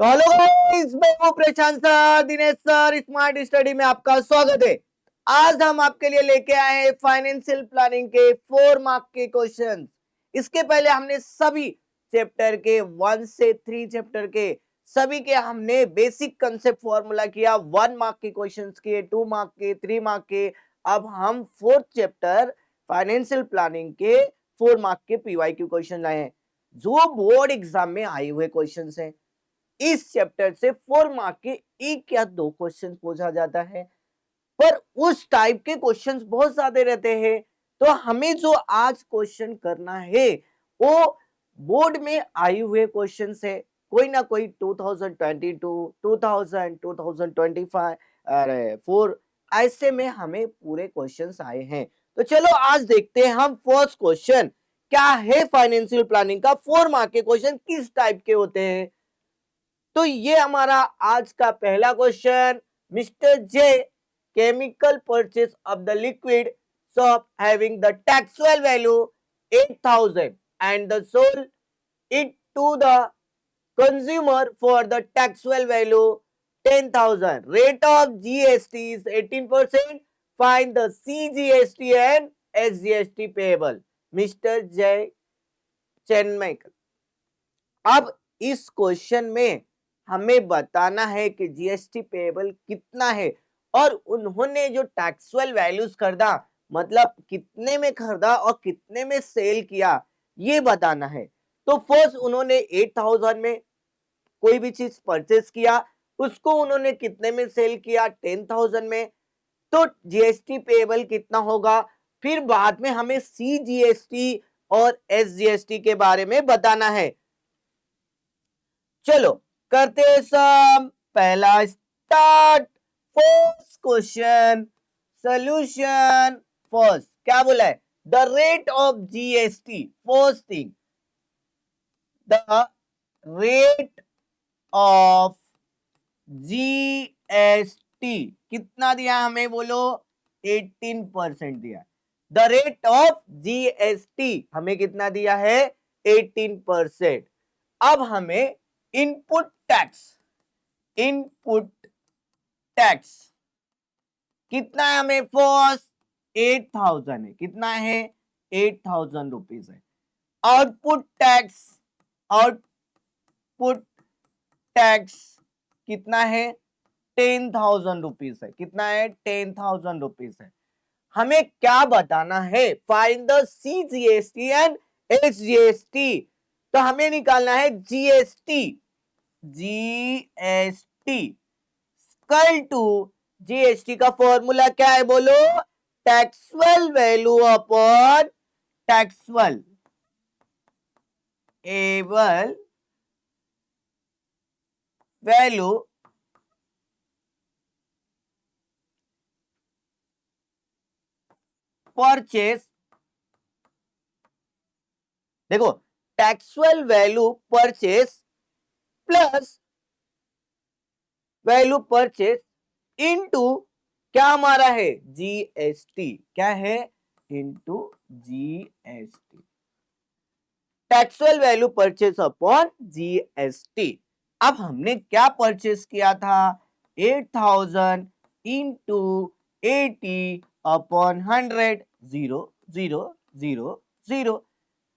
तो hello guys, मैं हूं Prashant sir, Dinesh sir, smart study में आपका स्वागत है। आज हम आपके लिए लेके आए हैं फाइनेंशियल प्लानिंग के 4 मार्क के क्वेश्चंस। इसके पहले हमने सभी चैप्टर के 1 से 3 चैप्टर के सभी के हमने बेसिक कंसेप्ट फॉर्मूला किया। 1 मार्क के क्वेश्चंस किए, 2 मार्क के, 3 मार्क के। अब हम 4th चैप्टर फाइनेंशियल प्लानिंग के 4 मार्क के पीवाईक्यू क्वेश्चन लाए हैं, जो बोर्ड एग्जाम में आए हुए क्वेश्चंस हैं। इस चैप्टर से 4 मार्क के एक या दो क्वेश्चन पूछा जाता है, पर उस टाइप के क्वेश्चंस बहुत ज्यादा रहते हैं। तो हमें जो आज क्वेश्चन करना है वो बोर्ड में आए हुए क्वेश्चंस है। कोई ना कोई 2022, 2000, 2025 अरे 4 ऐसे में हमें पूरे क्वेश्चंस आए हैं। तो चलो आज देखते हैं हम फर्स्ट क्वेश्चन क्या है। फाइनेंशियल प्लानिंग का 4 मार्क के क्वेश्चन किस टाइप के होते हैं। तो ये हमारा आज का पहला question. Mister J chemical purchase of the liquid shop having the taxable value 8000 and the sold it to the consumer for the taxable value 10,000. Rate of GST is 18%. Find the CGST and SGST payable. Mr. Jay Chenmai। अब इस question में हमें बताना है कि GST payable कितना है और उन्होंने जो टैक्सेबल वैल्यूज खरीदा मतलब कितने में खरीदा और कितने में सेल किया, ये बताना है। तो फर्स्ट उन्होंने 8000 में कोई भी चीज परचेस किया, उसको उन्होंने कितने में सेल किया, 10,000 में। तो जीएसटी पेएबल कितना होगा। फिर बाद में हमें सीजीएसटी और एसजीएसटी के बारे में बताना है। चलो करते हैं सब। पहला start. First question solution. First क्या बोला है, the rate of GST. First thing, the rate of GST कितना दिया हमें, बोलो 18% दिया। द रेट ऑफ जीएसटी हमें कितना दिया है, 18%। अब हमें इनपुट टैक्स कितना है हमें, फर्स्ट 8000 है। कितना है, 8000 रुपीज है। आउटपुट टैक्स कितना है, 10,000 रुपीज है। कितना है, 10,000 रुपीज है। हमें क्या बताना है, find the CGST and SGST. तो हमें निकालना है जीएसटी कल टू जीएसटी का फॉर्मूला क्या है, बोलो taxable value upon taxable able value purchase. देखो taxable value purchase plus value purchase into क्या हमारा है, जीएसटी। क्या है, into GST. Taxable value purchase upon GST. अब हमने क्या परचेस किया था, 8000 इंटू 80 अपॉन 100, 0 0 0 0।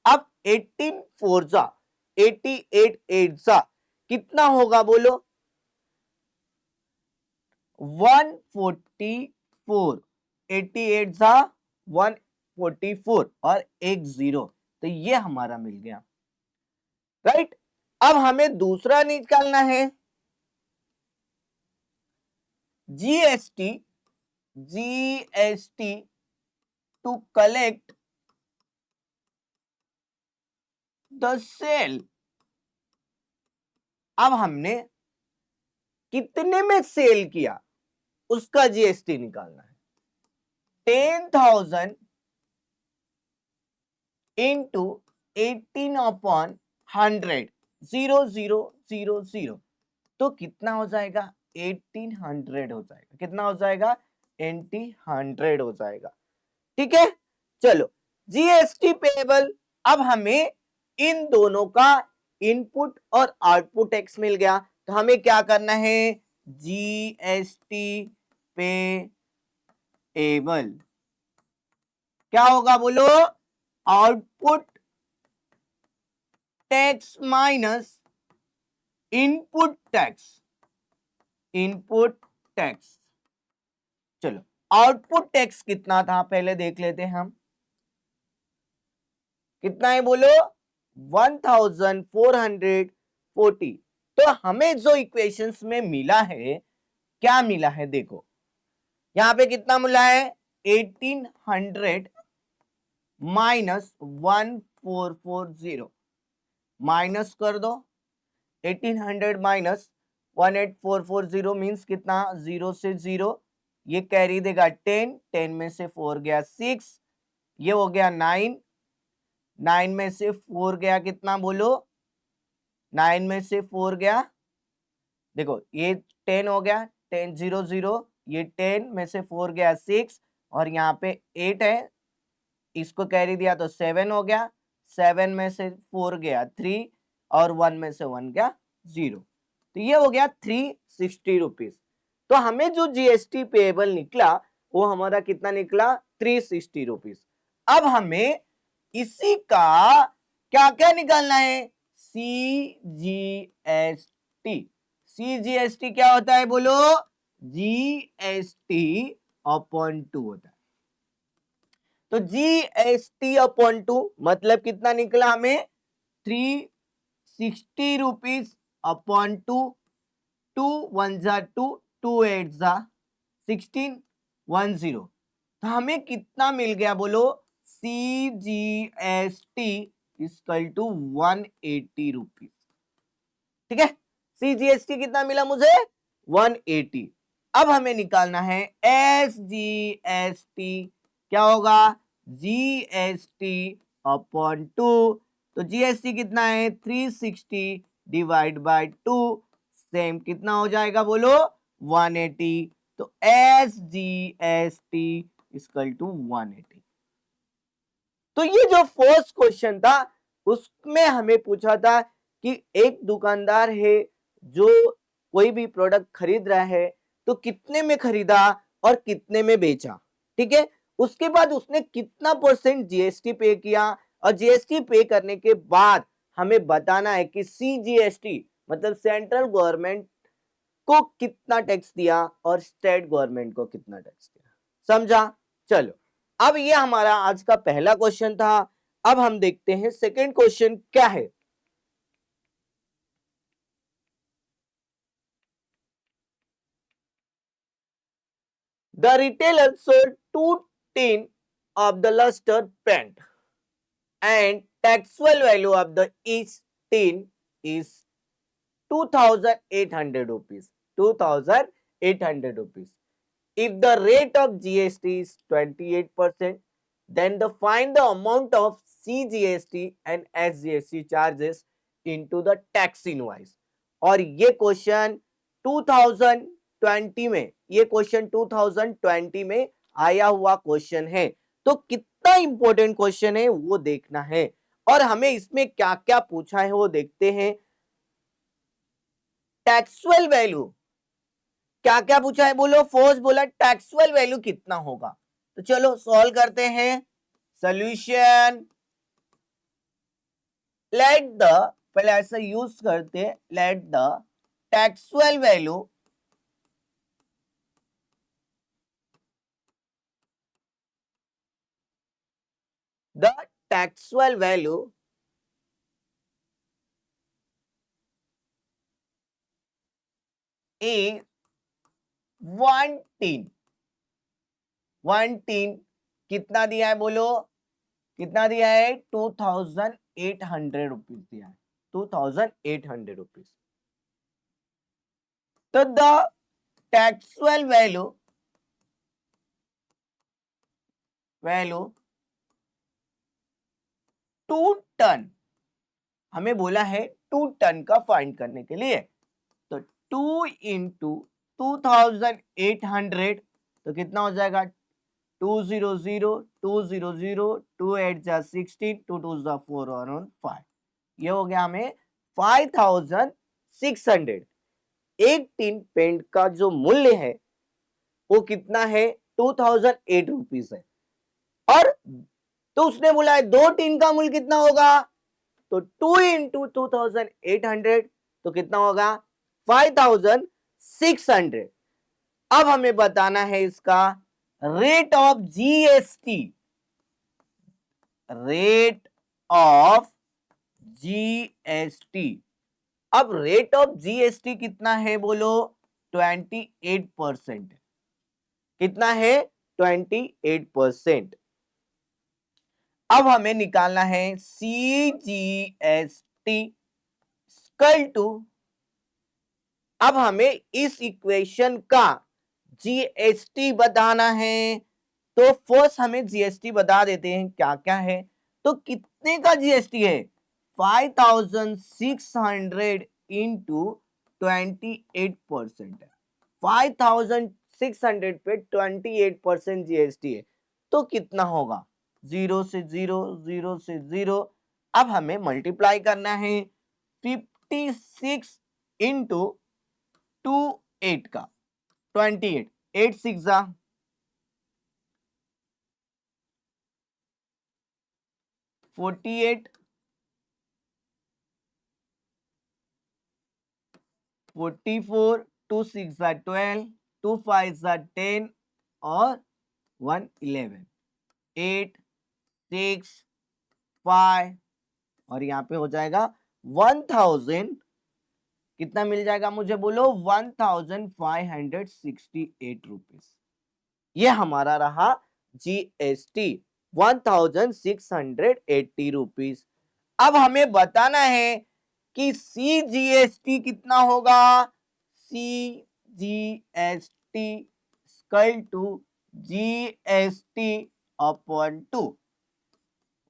अब 18 4 जा 88 8 जा कितना होगा, बोलो 144। 88 जा 144 और एक 0, तो ये हमारा मिल गया, राइट। अब हमें दूसरा निकालना है GST to collect the sale. अब हमने कितने में सेल किया उसका जीएसटी निकालना है। 10,000 इंटू 18 अपॉन 100, 0 0 0 0, तो कितना हो जाएगा, 1800 हो जाएगा। कितना हो जाएगा, 1800 हो जाएगा। ठीक है, चलो जीएसटी पेएबल। अब हमें इन दोनों का इनपुट और आउटपुट टैक्स मिल गया। तो हमें क्या करना है, जीएसटी पेएबल क्या होगा बोलो, output tax minus input tax, input tax. चलो आउटपुट टैक्स कितना था पहले देख लेते हैं हम, कितना है बोलो, 1440। तो हमें जो इक्वेशंस में मिला है, क्या मिला है देखो, यहां पे कितना मिला है, 1800 माइनस 1440, माइनस कर दो, 1800 माइनस 18440 मीन्स कितना, 0 से 0, ये कैरी देगा 10, 10 में से 4 गया 6, ये हो गया 9, 9 में से 4 गया कितना बोलो, 9 में से 4 गया, देखो ये 10 हो गया, 10 0 0, ये 10 में से 4 गया 6, और यहाँ पे 8 है, इसको कैरी दिया तो 7 हो गया, 7 में से 4 गया 3, और 1 में से 1 गया 0, तो ये हो गया 360 रुपीज। तो हमें जो जीएसटी पेएबल निकला वो हमारा कितना निकला, 360 रुपीज। अब हमें इसी का क्या क्या निकालना है, सीजीएसटी। सीजीएसटी क्या होता है बोलो, जीएसटी अपॉन 2 होता है। तो जीएसटी अपॉन 2 मतलब कितना निकला हमें, 360 रुपीज अपॉन 2, 2 1 जा 2, 2 8 जा 16, 10, तो हमें कितना मिल गया बोलो, सीजीएसटी इक्वल टू 180 रुपीज। ठीक है, सीजीएसटी कितना मिला मुझे, 180। अब हमें निकालना है एसजीएसटी, क्या होगा, जीएसटी अपॉन 2, तो जीएसटी कितना है, 360 डिवाइड बाय 2, सेम कितना हो जाएगा बोलो, 180। तो एसजीएसटी इक्वल टू 180। तो ये जो फर्स्ट क्वेश्चन था उसमें हमें पूछा था कि एक दुकानदार है जो कोई भी प्रोडक्ट खरीद रहा है तो कितने में खरीदा और कितने में बेचा, ठीक है, उसके बाद उसने कितना % जीएसटी पे किया, और जीएसटी पे करने के बाद हमें बताना है कि सीजीएसटी मतलब सेंट्रल गवर्नमेंट को कितना टैक्स दिया और स्टेट गवर्नमेंट को कितना टैक्स दिया, समझा। चलो अब ये हमारा आज का पहला क्वेश्चन था। अब हम देखते हैं सेकंड क्वेश्चन क्या है। The retailer sold 2 tin of the luster paint and taxable value of the each tin is 2800 rupees, 2800 rupees. If the rate of GST is 28%, then find the amount of CGST and SGST charges into the tax invoice. और ये question 2020 में, ये question 2020 में आया हुआ question है, तो कितना इंपॉर्टेंट क्वेश्चन है वो देखना है। और हमें इसमें क्या क्या पूछा है वो देखते हैं। टैक्सुअल वैल्यू क्या क्या पूछा है बोलो, फर्स्ट बोला टैक्सुअल वैल्यू कितना होगा, तो चलो सॉल्व करते हैं। सॉल्यूशन, लेट द, पहले ऐसा यूज करते हैं, let the taxable value the taxable value is 1 tin, 1 tin कितना दिया है बोलो, कितना दिया है, 2800 रुपीज दिया है, 2800 रुपीज। तो द टैक्सुअल वैल्यू 2 टन, हमें बोला है 2 टन का फाइंड करने के लिए, तो 2 इंटू 2800, तो कितना हो जाएगा, 200, 200, 2 8 जा 16, 2 2 जा 4 और 5, ये हो गया हमें 5600। एक टीन पेंट का जो मूल्य है वो कितना है, 2008 रुपीज है। और तो उसने बोला है 2 टीन का मूल्य कितना होगा, तो 2 इंटू 2800, तो कितना होगा 5600। अब हमें बताना है इसका rate of GST, rate of GST. अब रेट ऑफ जीएसटी कितना है बोलो, 28%। कितना है, 28%। अब हमें निकालना है CGST इक्वल टू, अब हमें इस इक्वेशन का जीएसटी बताना है। तो फर्स्ट हमें जीएसटी बता देते हैं क्या क्या है। तो कितने का जीएसटी है, 5600 इंटू 28%। 5600 पे 28% जीएसटी है, तो कितना होगा, 0 से 0, 0 से 0। अब हमें मल्टीप्लाई करना है 56 इंटू 28 का 28, 8 6 48, 44, 2 6 12, 2 5 10 और 1 11, 8 6 5 और यहाँ पे हो जाएगा 1000। कितना मिल जाएगा मुझे बोलो, 1568 रुपीज। ये हमारा रहा जीएसटी, 1680 रुपीज। अब हमें बताना है कि सीजीएसटी कितना होगा, CGST equal to GST upon 2,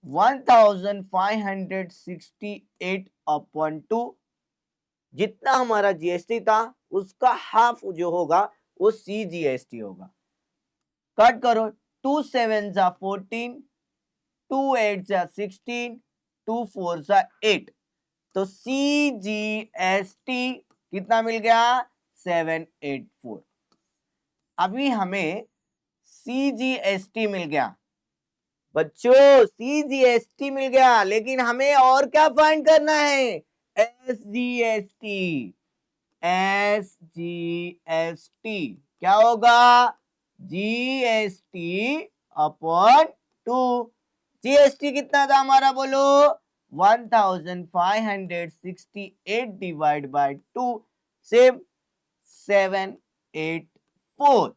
1568 upon 2। जितना हमारा जीएसटी था उसका हाफ जो होगा वो सीजीएसटी होगा। कट करो, 2 7 जा 14, 2 8 जा 16, 2 4 जा 8। तो सीजीएसटी कितना मिल गया, 784। अभी हमें सीजीएसटी मिल गया बच्चों, सीजीएसटी मिल गया, लेकिन हमें और क्या फाइंड करना है, एसजीएसटी। एसजीएसटी क्या होगा, जीएसटी अपॉन 2। जीएसटी कितना था हमारा बोलो, 1568 डिवाइड बाय 2 सेम 784।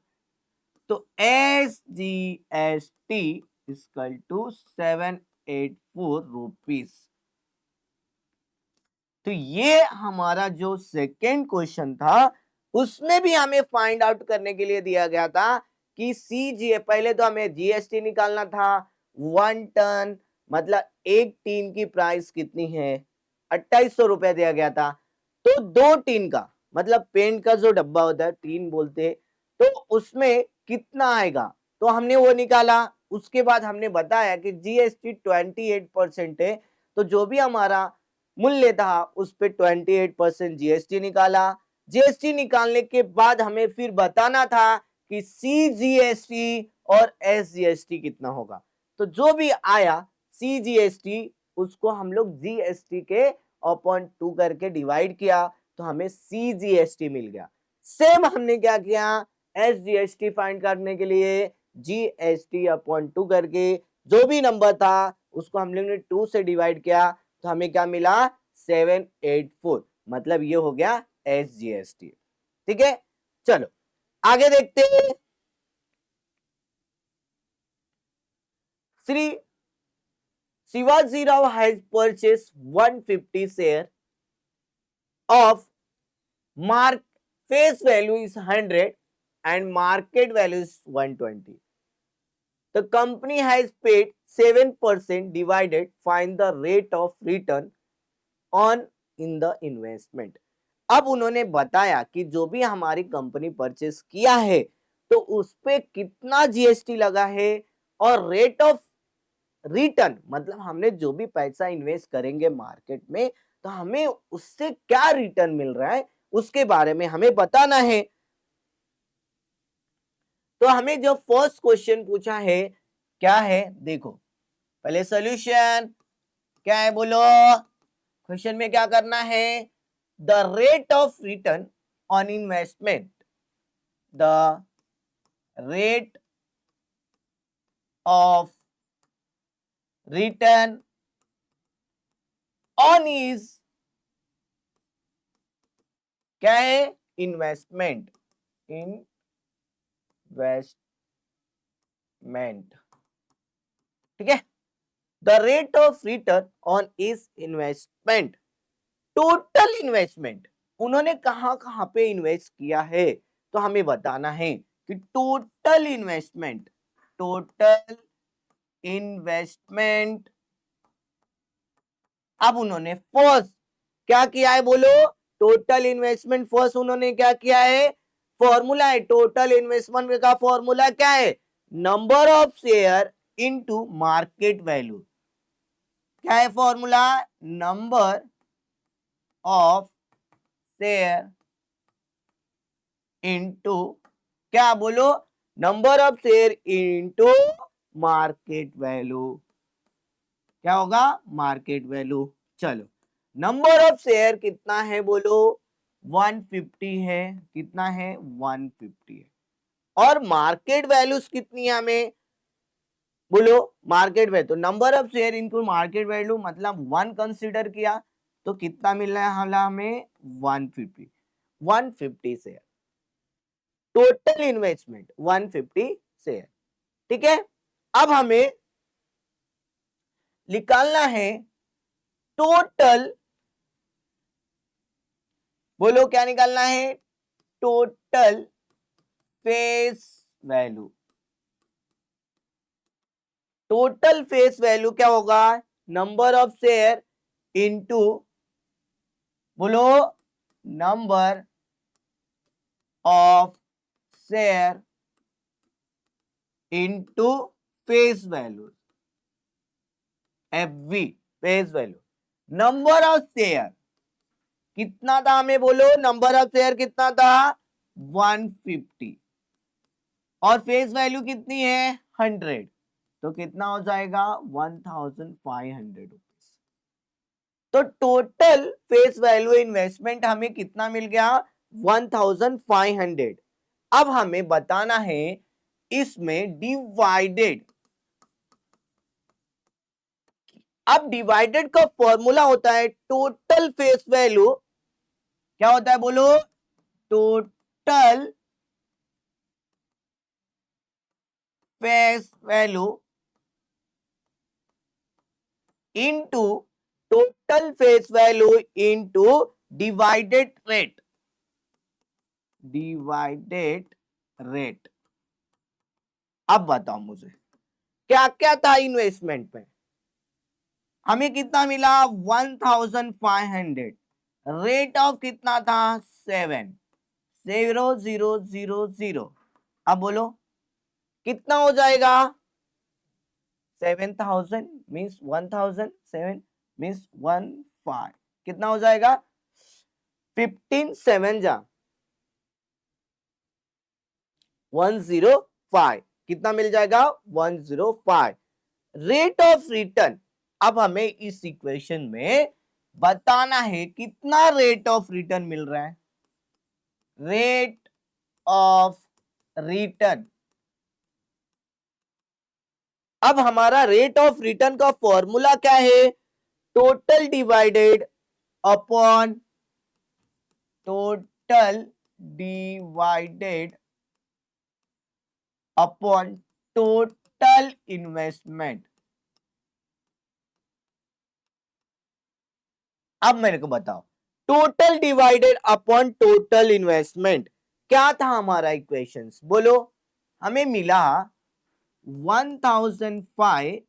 तो एसजीएसटी इक्वल टू 784 रुपीज। तो ये हमारा जो सेकेंड क्वेश्चन था उसमें भी हमें फाइंड आउट करने के लिए दिया गया था कि सीजीए, पहले तो हमें जीएसटी निकालना था। 1 टन मतलब एक टीन की प्राइस कितनी है, 2800 रुपए दिया गया था। तो 2 टीन का मतलब पेंट का जो डब्बा होता है, टीन बोलते, तो उसमें कितना आएगा, तो हमने वो निकाला। उसके बाद हमने बताया कि जीएसटी 28% है, तो जो भी हमारा मूल्य था उस पे 28% जीएसटी निकाला। जीएसटी निकालने के बाद हमें फिर बताना था कि सीजीएसटी और एसजीएसटी कितना होगा। तो जो भी आया सीजीएसटी उसको हम लोग जीएसटी के अपॉन 2 करके डिवाइड किया, तो हमें सीजीएसटी मिल गया। सेम हमने क्या किया, एसजीएसटी फाइंड करने के लिए जीएसटी अपॉन 2 करके जो भी नंबर था उसको हम लोग ने 2 से डिवाइड किया, तो हमें क्या मिला, 784। मतलब ये हो गया एसजीएसटी। ठीक है, चलो आगे देखते हैं। Shri Shivaji Rao has purchase 150 share of mark face value is 100 and market value is 120. The company has paid 7% divided, find the rate of return on in the investment. अब उन्होंने बताया कि जो भी हमारी कंपनी परचेस किया है तो उस पे कितना जीएसटी लगा है और रेट ऑफ रिटर्न मतलब हमने जो भी पैसा इन्वेस्ट करेंगे मार्केट में तो हमें उससे क्या रिटर्न मिल रहा है उसके बारे में हमें बताना है। तो हमें जो फर्स्ट क्वेश्चन पूछा है क्या है, देखो पहले सॉल्यूशन क्या है बोलो। क्वेश्चन में क्या करना है, the rate of return on investment, the rate of return on is क्या है, इन्वेस्टमेंट, इन्वेस्टमेंट, ठीक है। The rate of return on is investment, total investment, उन्होंने कहां कहां पे इन्वेस्ट किया है तो हमें बताना है कि टोटल इन्वेस्टमेंट, टोटल इन्वेस्टमेंट। अब उन्होंने फर्स्ट क्या किया है बोलो, टोटल इन्वेस्टमेंट फर्स्ट उन्होंने क्या किया है, फॉर्मूला है टोटल इन्वेस्टमेंट का, फॉर्मूला क्या है, number of share into market value. क्या है formula, number of share into क्या बोलो, number of share into market value. क्या होगा, मार्केट वैल्यू। चलो नंबर ऑफ शेयर कितना है बोलो, 150 है, कितना है 150 है। और मार्केट वैल्यूज कितनी है हमें बोलो, मार्केट वैल्यू तो number of share into market value मतलब 1 कंसीडर किया तो कितना मिल रहा है हमें 150, 150 शेयर, टोटल इन्वेस्टमेंट 150 शेयर, ठीक है। अब हमें निकालना है टोटल, बोलो क्या निकालना है, total face value. Total face value क्या होगा, नंबर ऑफ शेयर इनटू बोलो number of share into face value, FV, face value. Number of share कितना था हमें बोलो, नंबर ऑफ शेयर कितना था 150 और फेस वैल्यू कितनी है 100, तो कितना हो जाएगा 1500 रुपीज। तो टोटल फेस वैल्यू इन्वेस्टमेंट हमें कितना मिल गया 1500। अब हमें बताना है इसमें डिवाइडेड, अब डिवाइडेड का फॉर्मूला होता है टोटल फेस वैल्यू, क्या होता है बोलो, total face value into total face value into divided rate, divided rate. अब बताओ मुझे क्या क्या था इन्वेस्टमेंट में, हमें कितना मिला 1500, रेट ऑफ कितना था 70000। अब बोलो कितना हो जाएगा, 7000 मीन्स 1000, 7 मीन्स 15, कितना हो जाएगा 15 7 जा 105, कितना मिल जाएगा 105 रेट ऑफ रिटर्न। अब हमें इस इक्वेशन में बताना है कितना रेट ऑफ रिटर्न मिल रहा है, रेट ऑफ रिटर्न। अब हमारा रेट ऑफ रिटर्न का फॉर्मूला क्या है, total divided upon total divided upon total investment. अब मेरे को बताओ total divided upon total investment क्या था हमारा इक्वेशंस बोलो, हमें मिला 1005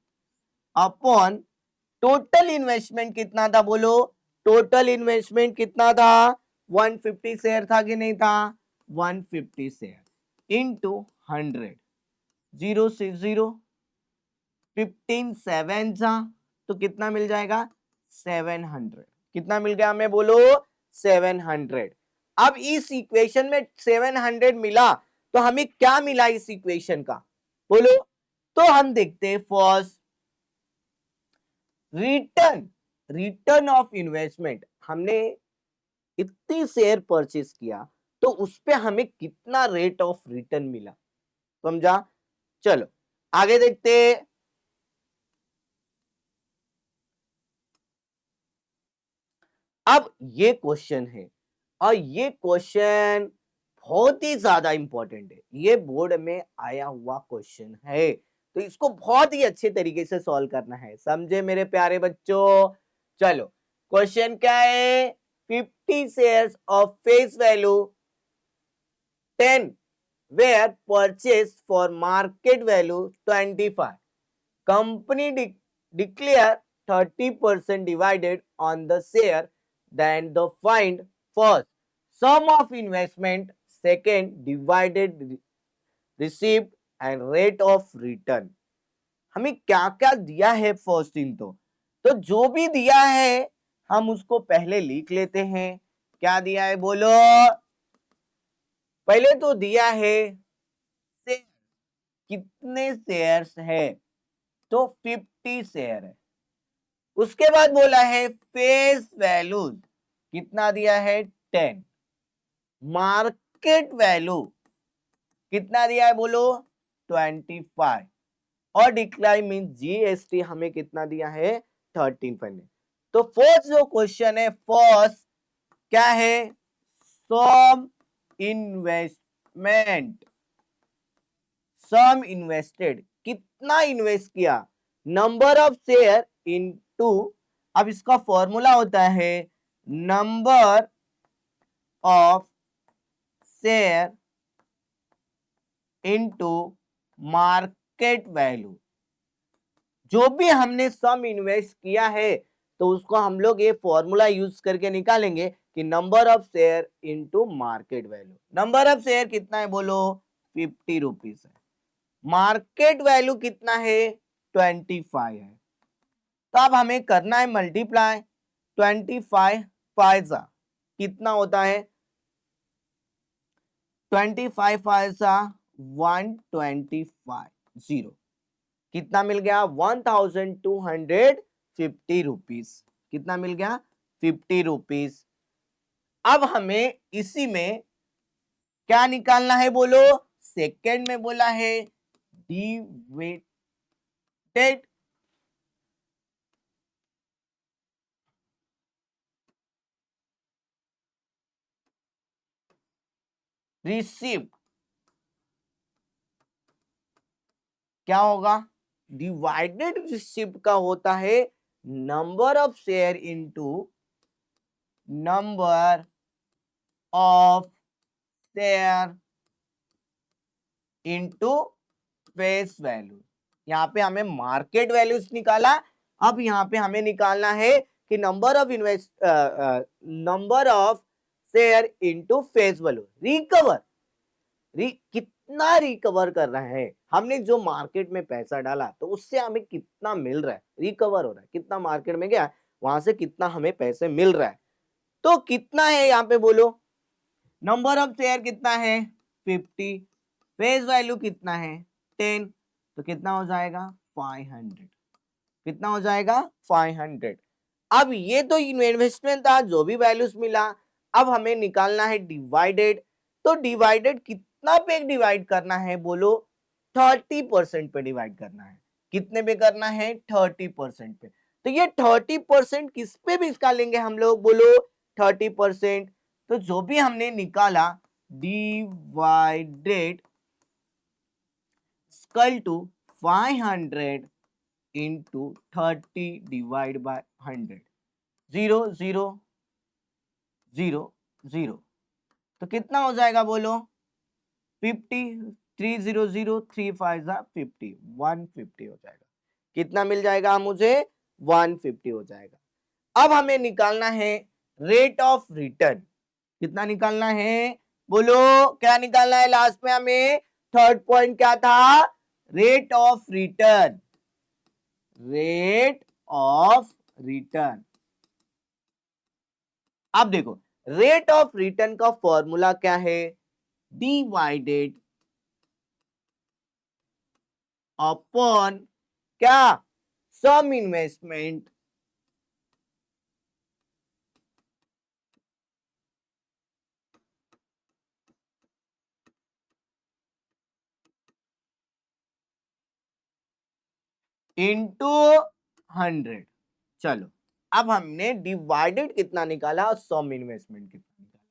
अपॉन टोटल इन्वेस्टमेंट कितना था बोलो, टोटल इन्वेस्टमेंट कितना था 150 शेयर था कि नहीं था, 150 शेयर इनटू 100, 0 से 0, 15 7 था तो कितना मिल जाएगा 700, कितना मिल गया हमें बोलो 700। अब इस इक्वेशन में 700 मिला तो हमें क्या मिला इस इक्वेशन का, बोलो। तो हम देखते हैं first return, return of investment. हमने इतनी शेयर परचेस किया तो उस पे हमें कितना रेट ऑफ रिटर्न मिला, समझा। चलो आगे देखते हैं। अब ये क्वेश्चन है और ये क्वेश्चन बहुत ही ज्यादा इंपॉर्टेंट है, ये बोर्ड में आया हुआ क्वेश्चन है, तो इसको बहुत ही अच्छे तरीके से सॉल्व करना है, समझे मेरे प्यारे बच्चों। चलो क्वेश्चन क्या है, 50 shares of face value 10 were purchased for market value 25. Company declare 30% divided on the share, then the find first sum of investment, second divided received and rate of return। हमें क्या क्या दिया है फर्स्ट इन, तो जो भी दिया है हम उसको पहले लिख लेते हैं। क्या दिया है बोलो, पहले तो दिया है शेयर, कितने शेयर्स है, तो 50 शेयर है। उसके बाद बोला है फेस वैल्यू, कितना दिया है 10। मार्केट वैल्यू कितना दिया है बोलो 25। और डिक्लाइन मीन जीएसटी हमें कितना दिया है 13%। तो फर्स्ट जो क्वेश्चन है, फर्स्ट क्या है, सम इन्वेस्टमेंट, सम इन्वेस्टेड, कितना इन्वेस्ट किया, नंबर ऑफ शेयर इनटू, अब इसका फॉर्मूला होता है number of share into market value. जो भी हमने सम इन्वेस्ट किया है तो उसको हम लोग ये फॉर्मूला यूज करके निकालेंगे कि number of share into market value. Number of share कितना है बोलो 50 रुपीज है, मार्केट वैल्यू कितना है 25 है। तो अब हमें करना है मल्टीप्लाई, 25 फाइजा कितना होता है, 25 फाइजा 125, जीरो, कितना मिल गया 1250 रुपीज, कितना मिल गया 50 रुपीज। अब हमें इसी में क्या निकालना है बोलो, सेकंड में बोला है डिविडेंड रिसीव, क्या होगा, डिवाइडेड रिसिप्ट का होता है number of share into number of share into face value. यहाँ पे हमें मार्केट वैल्यूज निकाला, अब यहाँ पे हमें निकालना है कि number of number of share into face value. Recover, कितना रिकवर कर रहा है, हमने जो मार्केट में पैसा डाला तो उससे हमें कितना मिल रहा है, रिकवर हो रहा है, कितना मार्केट में गया वहां से कितना हमें पैसे मिल रहा है। तो कितना है यहाँ पे बोलो, नंबर ऑफ शेयर कितना है 50, फेस वैल्यू कितना है 10, तो कितना हो जाएगा 500, कितना हो जाएगा 500। अब ये तो इन्वेस्टमेंट था, जो भी वैल्यूज मिला, अब हमें निकालना है डिवाइडेड। तो डिवाइडेड कितना पे डिवाइड करना है बोलो 30% पे डिवाइड करना है, कितने पे करना है 30% पे। तो ये 30% किस पे भी इसका लेंगे हम लोग बोलो 30%। तो जो भी हमने निकाला डिवाइडेड स्कल टू 500 इंटू 30 डिवाइड बाय 100, 0 0 0 0, तो कितना हो जाएगा बोलो 50, 300 3 5 50, 150 हो जाएगा। कितना मिल जाएगा मुझे 150 हो जाएगा। अब हमें निकालना है रेट ऑफ रिटर्न, कितना निकालना है बोलो, क्या निकालना है लास्ट में हमें, थर्ड पॉइंट क्या था, rate of return, rate of return. अब देखो रेट ऑफ रिटर्न का फॉर्मूला क्या है? डिवाइडेड अपॉन क्या? Sum investment into 100। चलो, अब हमने डिवाइडेड कितना निकाला और सम इन्वेस्टमेंट कितना निकाला।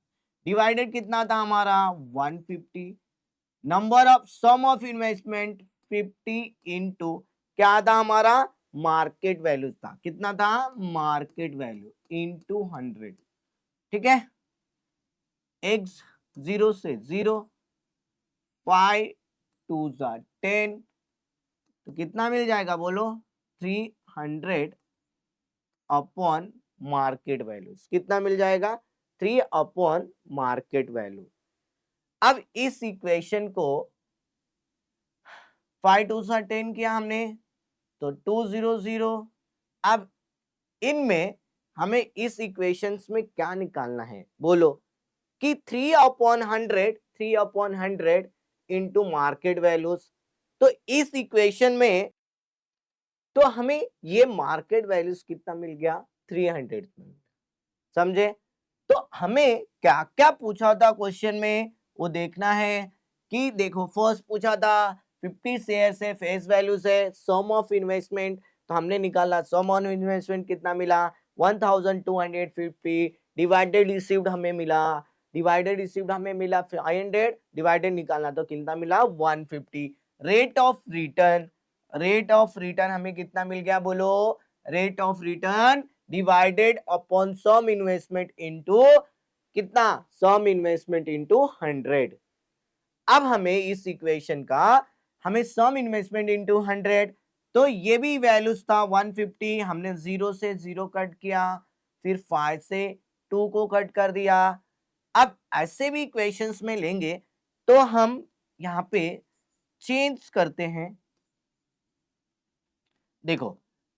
डिवाइडेड कितना था हमारा 150, number of sum of investment 50 into क्या था हमारा? मार्केट वैल्यू था। कितना था? Market value into 100। ठीक है, एक्स 0 से 0, 5 2 10, तो कितना मिल जाएगा बोलो? 300 अपॉन मार्केट वैल्यूज। कितना मिल जाएगा? 3 अपॉन मार्केट वैल्यू। अब इस इक्वेशन को 5 2 10 किया हमने, तो 200। अब इनमें हमें इस इक्वेशंस में क्या निकालना है बोलो? कि 3/100 इंटू मार्केट वैल्यूज। तो इस इक्वेशन में तो हमें ये मार्केट वैल्यूज कितना मिल गया? 300। समझे? तो हमें क्या क्या पूछा था क्वेश्चन में वो देखना है। कि देखो, फर्स्ट पूछा था 50 शेयर है, फेस वैल्यूज है, सम ऑफ इन्वेस्टमेंट, तो हमने निकाला सम ऑफ इन्वेस्टमेंट कितना मिला? 1250 डिवाइडेड रिसीव्ड हमें मिला, डिवाइडेड रिसीव्ड हमें मिला 500, डिवाइडेड निकालना तो कितना मिला? 150। Rate of return, rate of return हमें कितना मिल गया बोलो? Rate of return divided upon sum investment into कितना? Sum investment into 100। अब हमें इस इक्वेशन का हमें सम इन्वेस्टमेंट इनटू 100, तो ये भी वैल्यूज था 150, हमने 0 से 0 कट किया, फिर 5 से 2 को कट कर दिया। अब ऐसे भी इक्वेशंस में लेंगे तो हम यहां पे चेंज करते हैं। देखो,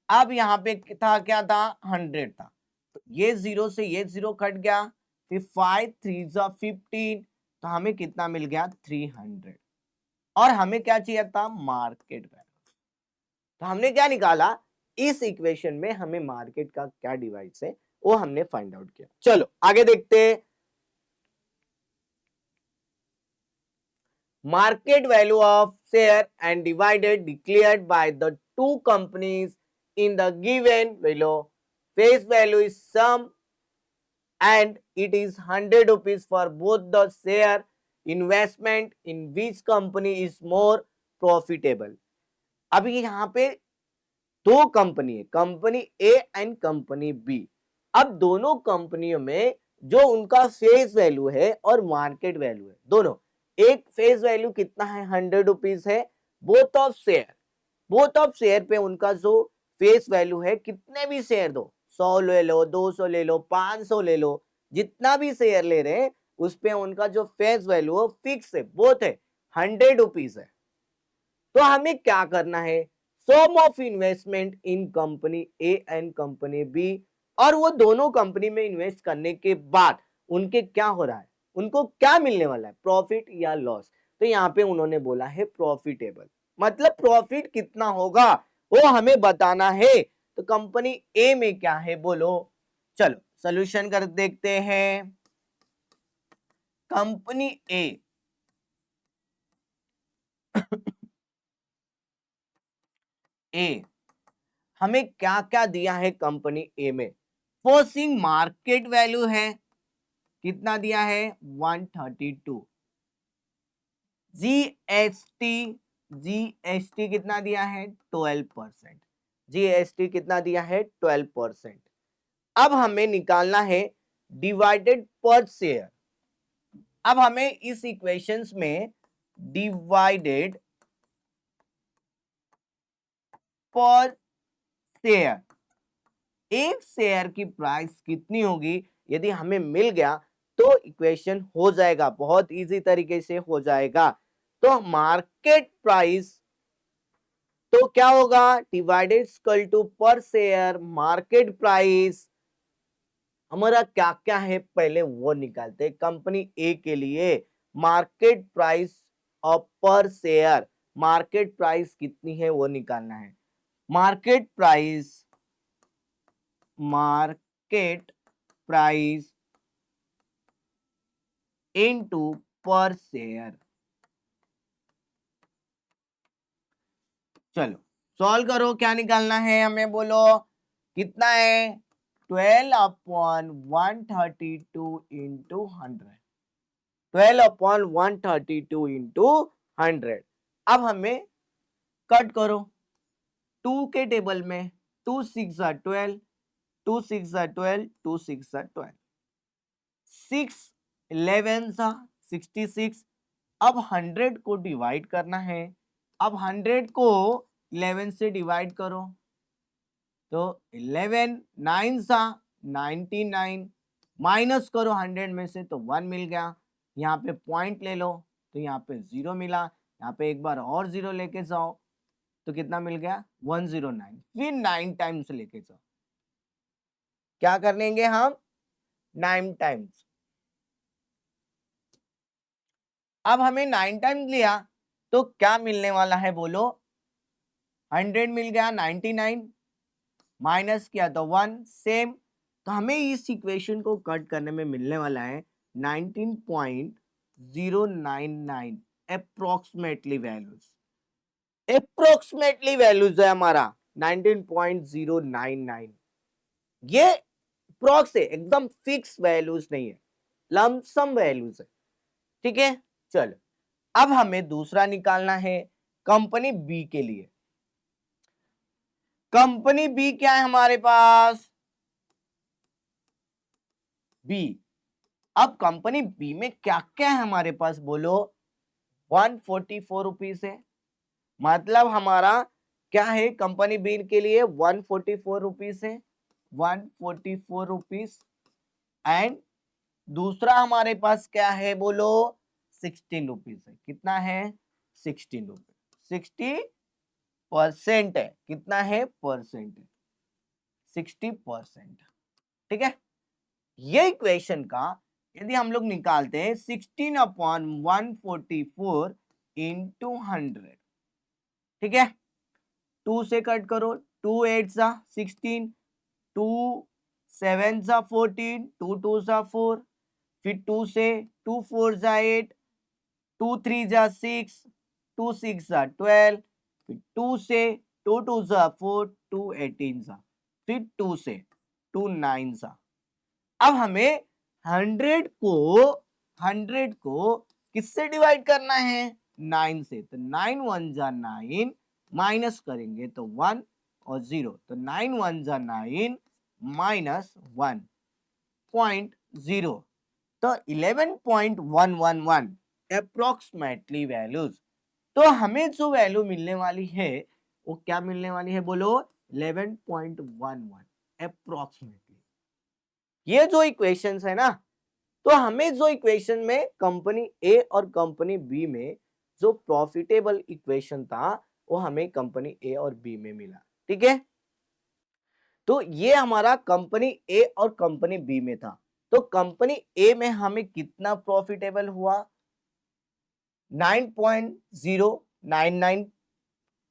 अब यहाँ पे था क्या था? 100 था, तो ये 0 से ये 0 कट गया, फिर 5 3 15, तो हमें कितना मिल गया? 300। और हमें क्या चाहिए था? Market value. तो हमने क्या निकाला? इस इक्वेशन में हमें मार्केट का क्या डिवाइस है वो हमने फाइंड आउट किया। चलो आगे देखते हैं। Market value of share and divided declared by the two companies in the given below. Face value is sum and it is 100 rupees for both the share. Investment in which company is more profitable? अभी यहाँ पे दो company है, company A and company B. अब दोनों कंपनियों में जो उनका फेस वैल्यू है और मार्केट वैल्यू है दोनों, एक फेस वैल्यू कितना है? 100 रुपीज है। Both of share, both of share पे उनका जो फेस वैल्यू है, कितने भी शेयर दो, 100 ले लो, 200 ले लो, 500 ले लो, जितना भी शेयर ले रहे हैं उस पे उनका जो फेस वैल्यू है फिक्स है, बोथ है 100 रुपीज है। तो हमें क्या करना है? Sum of investment in company A and company B, और वो दोनों कंपनी में इन्वेस्ट करने के बाद उनके क्या हो रहा है, उनको क्या मिलने वाला है, प्रॉफिट या लॉस। तो यहाँ पे उन्होंने बोला है प्रॉफिटेबल, मतलब प्रॉफिट कितना होगा वो हमें बताना है। तो कंपनी ए में क्या है बोलो? चलो सोल्यूशन कर देखते हैं। कंपनी ए ए हमें क्या क्या दिया है कंपनी ए में? फोर्सिंग मार्केट वैल्यू है, कितना दिया है? 132। जीएसटी, जीएसटी कितना दिया है? 12%। जीएसटी कितना दिया है? 12%। अब हमें निकालना है डिवाइडेड पर शेयर। अब हमें इस इक्वेशंस में डिवाइडेड पर शेयर, एक शेयर की प्राइस कितनी होगी यदि हमें मिल गया तो इक्वेशन हो जाएगा, बहुत इजी तरीके से हो जाएगा। तो मार्केट प्राइस तो क्या होगा? डिवाइडेड इक्वल टू पर शेयर मार्केट प्राइस। हमारा क्या क्या है पहले वो निकालते हैं। कंपनी ए के लिए मार्केट प्राइस ऑफ पर शेयर, मार्केट प्राइस कितनी है वो निकालना है। Market price, market price into पर शेयर। चलो सॉल्व करो, क्या निकालना है हमें बोलो, कितना है 12/132 इंटू 100, 12/132 इंटू 100। अब हमें कट करो, 2 के टेबल में 2 6 12, 2 6 12, 2 6 12, 6 11 66। अब 100 को डिवाइड करना है। अब 100 को 11 से डिवाइड करो तो 11 9 99, माइनस करो 100 में से तो 1 मिल गया। यहाँ पे पॉइंट ले लो तो यहाँ पे 0 मिला, यहाँ पे एक बार और 0 लेके जाओ तो कितना मिल गया 109, फिर 9 टाइम्स लेके जाओ। क्या कर लेंगे हम 9 टाइम्स। अब हमें 9 टाइम्स लिया तो क्या मिलने वाला है बोलो, 100 मिल गया, 99 माइनस किया तो 1 सेम। तो हमें इस इक्वेशन को कट करने में मिलने वाला है 19.099 अप्रोक्सीमेटली वैल्यूज। अप्रोक्सीमेटली वैल्यूज है हमारा 19.099। ये अप्रोक्स है, एकदम फिक्स वैल्यूज नहीं है, लमसम वैल्यूज है। ठीक है, चलो अब हमें दूसरा निकालना है कंपनी बी के लिए। कंपनी बी क्या है हमारे पास, बी। अब कंपनी बी में क्या क्या है हमारे पास बोलो, 144 रुपीज है। मतलब हमारा क्या है कंपनी बी के लिए 144 रुपीज है, 144 रुपीज। एंड दूसरा हमारे पास क्या है बोलो, 16 रुपीज है। कितना है 16 रुपीज, 60% है। कितना है परसेंट है, 60%। ठीक है, ये इक्वेशन का यदि हम लोग निकालते हैं 16/144 इंटू 100, ठीक है, 2 से कट करो, 2 8 16, 2 7 14, 2 2 4, फिर 2 से 2 4 8, 2 3 6, 2 6 12, फिर 2 से 2 2 4, 2 18 फिर 2 से 2 9 अब हमें 100 को किससे डिवाइड करना है 9 से। तो 9 1 जा 9, माइनस करेंगे तो 1 और 0, तो 9 1 जा 9 माइनस 1.0, तो 11.111 अप्रोक्सीमेटली वैल्यूज। तो हमें जो वैल्यू मिलने वाली है वो क्या मिलने वाली है बोलो, 11.11 अप्रोक्सीमेटली। ये जो इक्वेशंस है ना, तो हमें जो इक्वेशन में कंपनी ए और कंपनी बी में जो प्रॉफिटेबल इक्वेशन था वो हमें कंपनी ए और बी में मिला। ठीक है, तो ये हमारा कंपनी ए और कंपनी बी में था। तो कंपनी ए में हमें कितना प्रॉफिटेबल हुआ 9.099,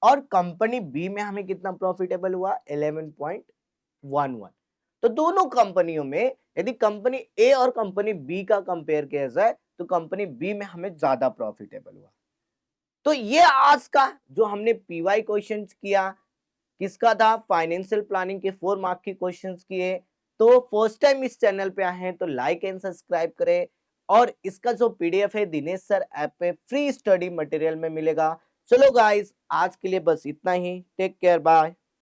और कंपनी बी में हमें कितना प्रॉफिटेबल हुआ 11.11। तो दोनों कंपनियों में यदि कंपनी ए और कंपनी बी का कंपेयर किया जाए तो कंपनी बी में हमें ज्यादा प्रॉफिटेबल हुआ। तो ये आज का जो हमने पीवाई क्वेश्चंस किया, किसका था, फाइनेंशियल प्लानिंग के 4 मार्क के क्वेश्चंस किए। तो फर्स्ट टाइम इस चैनल पे आए हैं तो लाइक एंड सब्सक्राइब करें, और इसका जो पीडीएफ है दिनेश सर ऐप पे फ्री स्टडी मटेरियल में मिलेगा। चलो गाइस, आज के लिए बस इतना ही, टेक केयर, बाय।